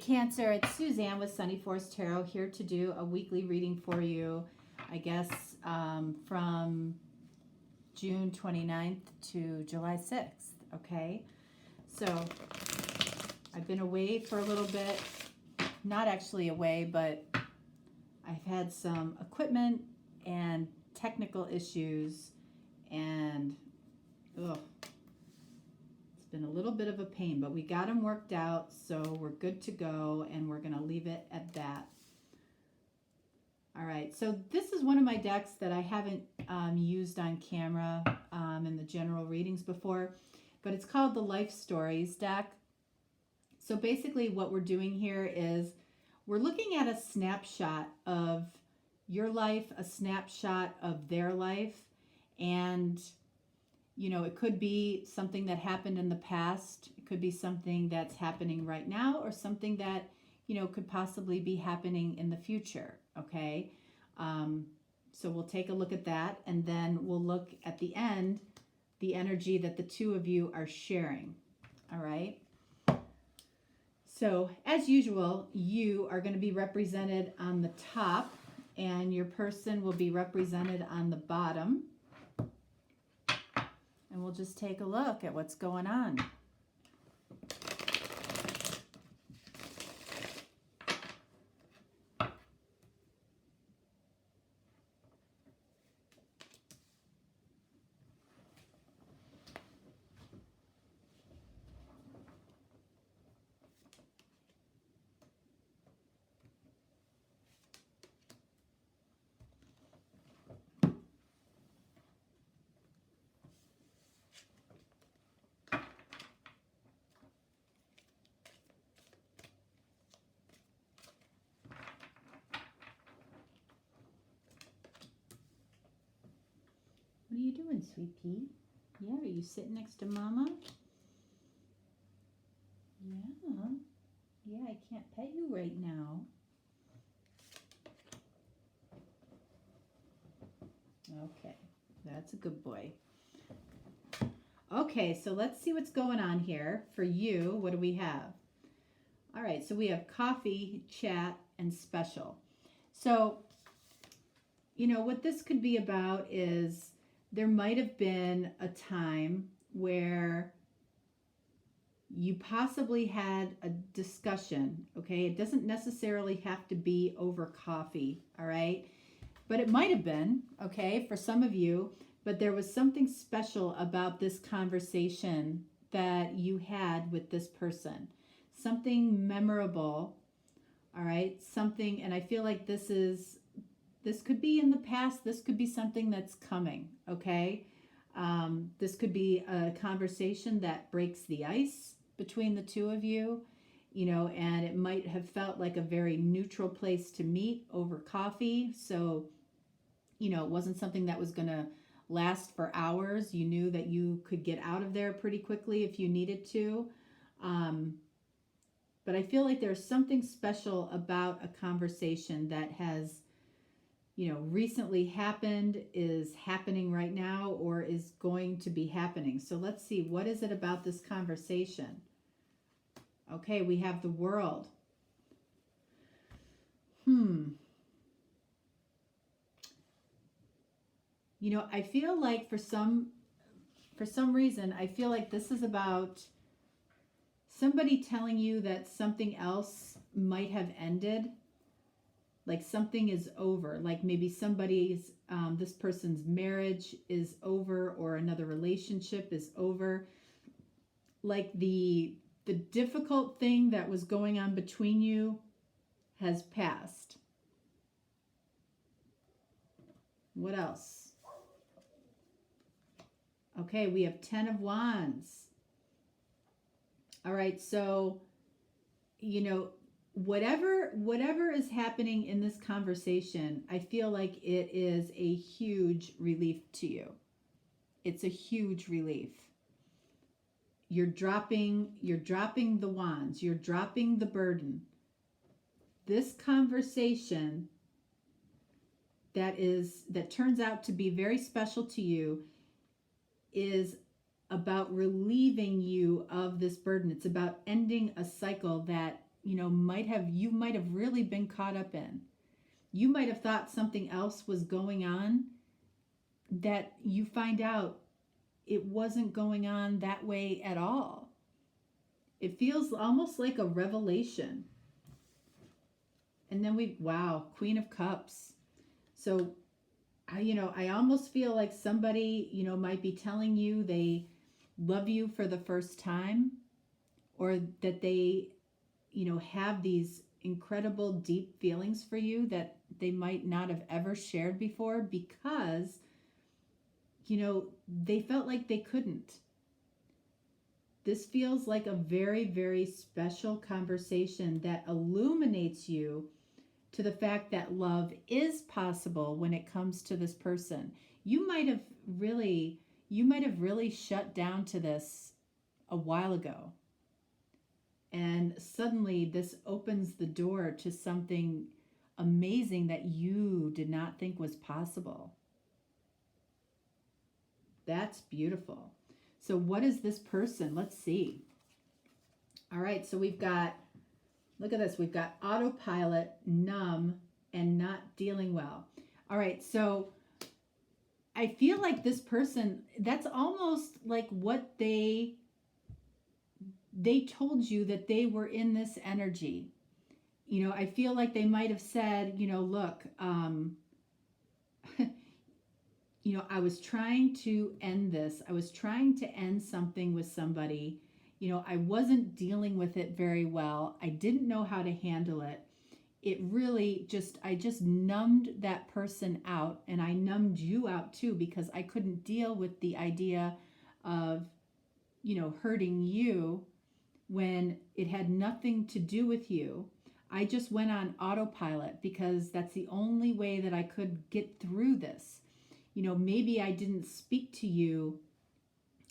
Cancer, it's Suzanne with Sunny Force Tarot here to do a weekly reading for you, I guess, from June 29th to July 6th, okay? So I've been away for a little bit, not actually away, but I've had some equipment and technical issues, and it's been a little bit of a pain, but we got them worked out, so we're good to go, and we're going to leave it at that. All right, so this is one of my decks that I haven't used on camera in the general readings before, but it's called the Life Stories deck. So basically what we're doing here is we're looking at a snapshot of your life, a snapshot of their life, and you know, it could be something that happened in the past. It could be something that's happening right now, or something that, you know, could possibly be happening in the future, okay? So we'll take a look at that, and then we'll look at the end, the energy that the two of you are sharing, all right? So as usual, you are going to be represented on the top, and your person will be represented on the bottom. And we'll just take a look at what's going on. What are you doing, sweet pea? Yeah, are you sitting next to Mama? Yeah. Yeah, I can't pet you right now. Okay, that's a good boy. Okay, so let's see what's going on here. For you, what do we have? All right, so we have coffee, chat, and special. So, you know, what this could be about is there might have been a time where you possibly had a discussion, okay? It doesn't necessarily have to be over coffee, all right? But it might have been, okay, for some of you, but there was something special about this conversation that you had with this person. Something memorable, all right? Something, and I feel like this could be in the past. This could be something that's coming, okay? This could be a conversation that breaks the ice between the two of you, you know, and it might have felt like a very neutral place to meet over coffee. So, you know, it wasn't something that was going to last for hours. You knew that you could get out of there pretty quickly if you needed to. But I feel like there's something special about a conversation that has, you know, recently happened, is happening right now, or is going to be happening. So let's see, what is it about this conversation? Okay, we have the World. You know, I feel like for some reason, I feel like this is about somebody telling you that something else might have ended. Like something is over, like maybe somebody's, this person's marriage is over, or another relationship is over. Like the difficult thing that was going on between you has passed. What else? Okay, we have 10 of Wands. All right, so, you know, whatever is happening in this conversation, I feel like it is a huge relief to you. It's a huge relief. You're dropping the wands, you're dropping the burden. This conversation that turns out to be very special to you is about relieving you of this burden. It's about ending a cycle that you might have really been caught up in. You might have thought something else was going on that you find out it wasn't going on that way at all. It feels almost like a revelation. And then wow, Queen of Cups. So, I almost feel like somebody, might be telling you they love you for the first time, or that they, have these incredible deep feelings for you that they might not have ever shared before because, they felt like they couldn't. This feels like a very, very special conversation that illuminates you to the fact that love is possible when it comes to this person. You might have really shut down to this a while ago. And suddenly this opens the door to something amazing that you did not think was possible. That's beautiful. So what is this person? Let's see. All right, so we've got, look at this. We've got autopilot, numb, and not dealing well. All right, so I feel like this person, that's almost like what they told you, that they were in this energy. I feel like they might have said, look, I was trying to end this. I was trying to end something with somebody. I wasn't dealing with it very well. I didn't know how to handle it. It really I just numbed that person out, and I numbed you out too, because I couldn't deal with the idea of, hurting you when it had nothing to do with you. I just went on autopilot because that's the only way that I could get through this. Maybe I didn't speak to you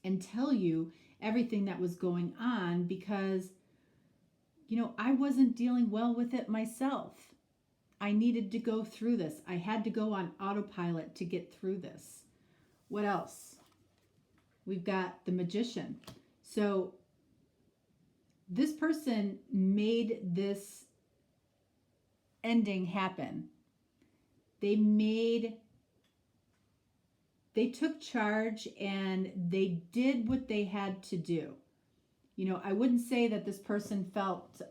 and tell you everything that was going on because, I wasn't dealing well with it myself. I needed to go through this. I had to go on autopilot to get through this. What else? We've got the Magician. So this person made this ending happen. They took charge and they did what they had to do. I wouldn't say that this person felt,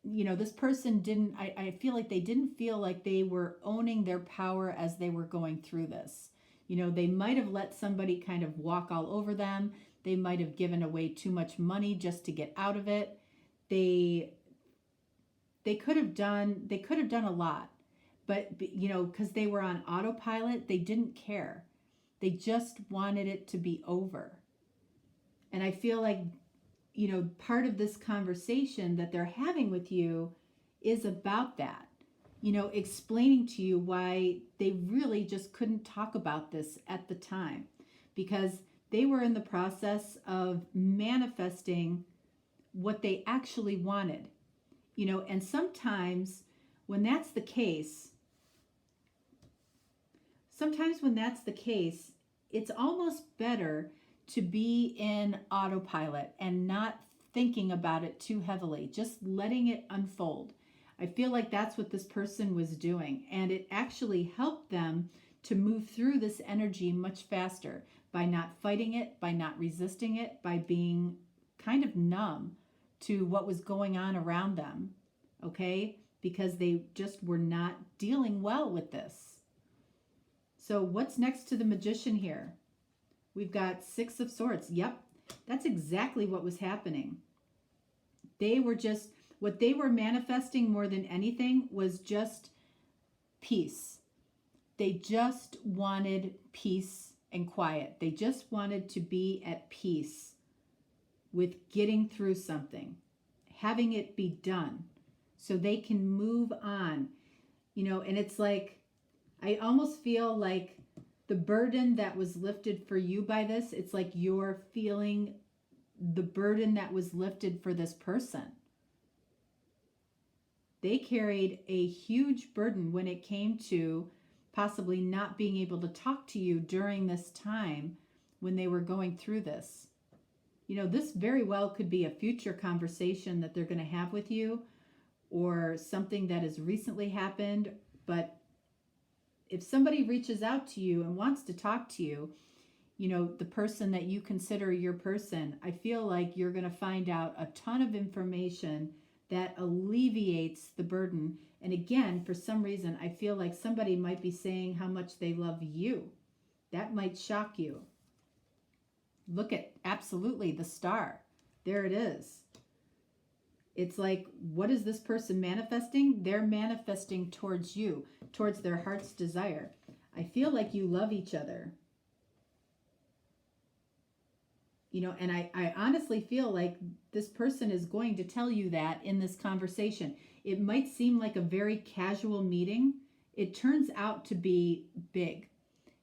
this person didn't, I feel like they didn't feel like they were owning their power as they were going through this. They might have let somebody kind of walk all over them. They might have given away too much money just to get out of it. They could have done a lot. But, because they were on autopilot, they didn't care. They just wanted it to be over. And I feel like, part of this conversation that they're having with you is about that. Explaining to you why they really just couldn't talk about this at the time, because they were in the process of manifesting what they actually wanted. And sometimes when that's the case, it's almost better to be in autopilot and not thinking about it too heavily, just letting it unfold. I feel like that's what this person was doing, and it actually helped them to move through this energy much faster by not fighting it, by not resisting it, by being kind of numb to what was going on around them, okay? Because they just were not dealing well with this. So what's next to the Magician here? We've got Six of Swords. Yep, that's exactly what was happening. What they were manifesting more than anything was just peace. They just wanted peace and quiet. They just wanted to be at peace with getting through something, having it be done so they can move on. And it's like, I almost feel like the burden that was lifted for you by this, it's like you're feeling the burden that was lifted for this person. They carried a huge burden when it came to possibly not being able to talk to you during this time when they were going through this. You know, this very well could be a future conversation that they're going to have with you, or something that has recently happened. But if somebody reaches out to you and wants to talk to you, you know, the person that you consider your person, I feel like you're going to find out a ton of information that alleviates the burden. And again, for some reason, I feel like somebody might be saying how much they love you. That might shock you. Look at, absolutely, the star. There it is. It's like, what is this person manifesting? They're manifesting towards you, towards their heart's desire. I feel like you love each other. You know, and I honestly feel like this person is going to tell you that in this conversation. It might seem like a very casual meeting. It turns out to be big.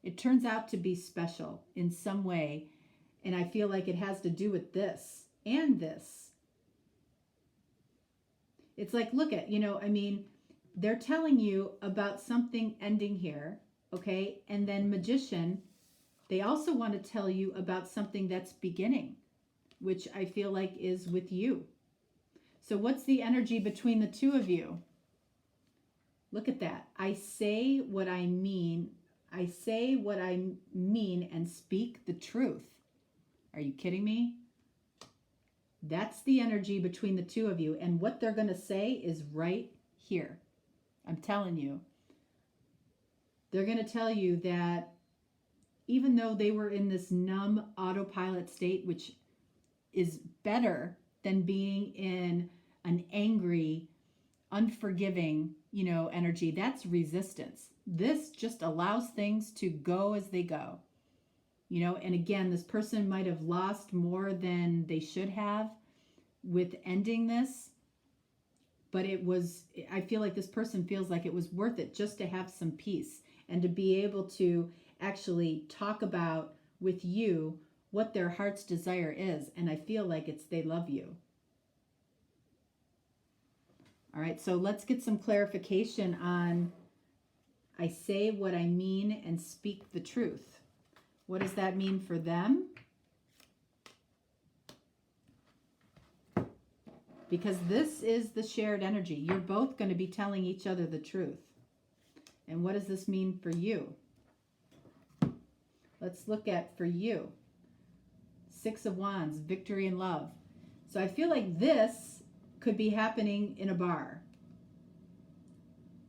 It turns out to be special in some way. And I feel like it has to do with this and this. It's like, look at, you know, I mean, they're telling you about something ending here, okay? And then Magician, they also want to tell you about something that's beginning, which I feel like is with you. So what's the energy between the two of you? Look at that. I say what I mean. I say what I mean and speak the truth. Are you kidding me? That's the energy between the two of you. And what they're going to say is right here. I'm telling you. They're going to tell you that even though they were in this numb autopilot state, which is better than being in an angry, unforgiving, you know, energy, that's resistance. This just allows things to go as they go. You know, and again, this person might have lost more than they should have with ending this, but I feel like this person feels like it was worth it just to have some peace and to be able to actually talk about with you what their heart's desire is. And I feel like it's they love you. All right, so let's get some clarification on I say what I mean and speak the truth. What does that mean for them? Because this is the shared energy. You're both going to be telling each other the truth. And what does this mean for you? Let's look at for you. 6 of Wands, victory and love. So I feel like this could be happening in a bar.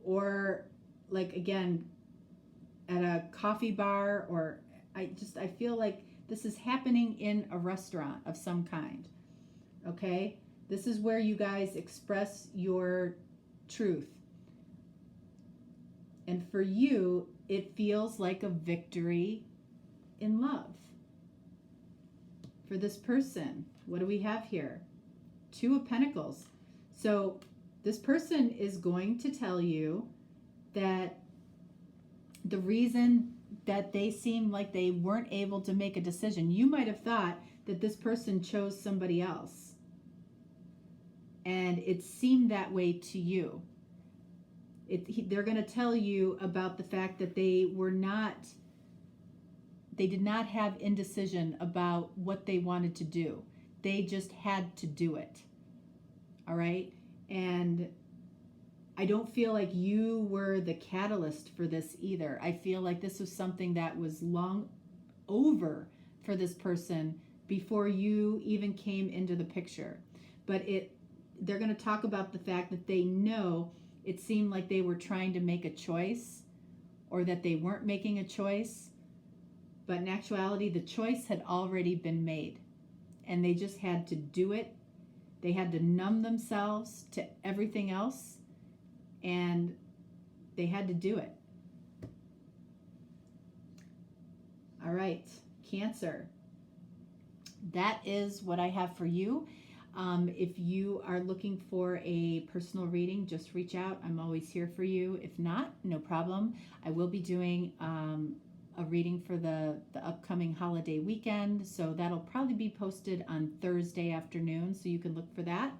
Or like, again, at a coffee bar, or I feel like this is happening in a restaurant of some kind. Okay? This is where you guys express your truth. And for you, it feels like a victory in love. For this person, what do we have here? 2 of Pentacles. So this person is going to tell you that the reason that they seem like they weren't able to make a decision, you might have thought that this person chose somebody else. And it seemed that way to you. They're going to tell you about the fact that they did not have indecision about what they wanted to do. They just had to do it. All right? And I don't feel like you were the catalyst for this either. I feel like this was something that was long over for this person before you even came into the picture. But they're going to talk about the fact that they know it seemed like they were trying to make a choice, or that they weren't making a choice. But in actuality, the choice had already been made. And they just had to do it. They had to numb themselves to everything else. And they had to do it. All right, Cancer. That is what I have for you. If you are looking for a personal reading, just reach out. I'm always here for you. If not, no problem. I will be doing a reading for the upcoming holiday weekend. So that'll probably be posted on Thursday afternoon. So you can look for that.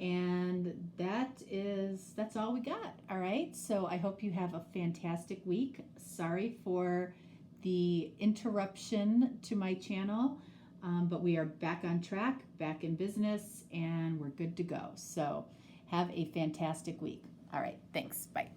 And that's all we got. All right. So I hope you have a fantastic week. Sorry for the interruption to my channel. but we are back on track, back in business, and we're good to go. So have a fantastic week. All right, thanks. Bye.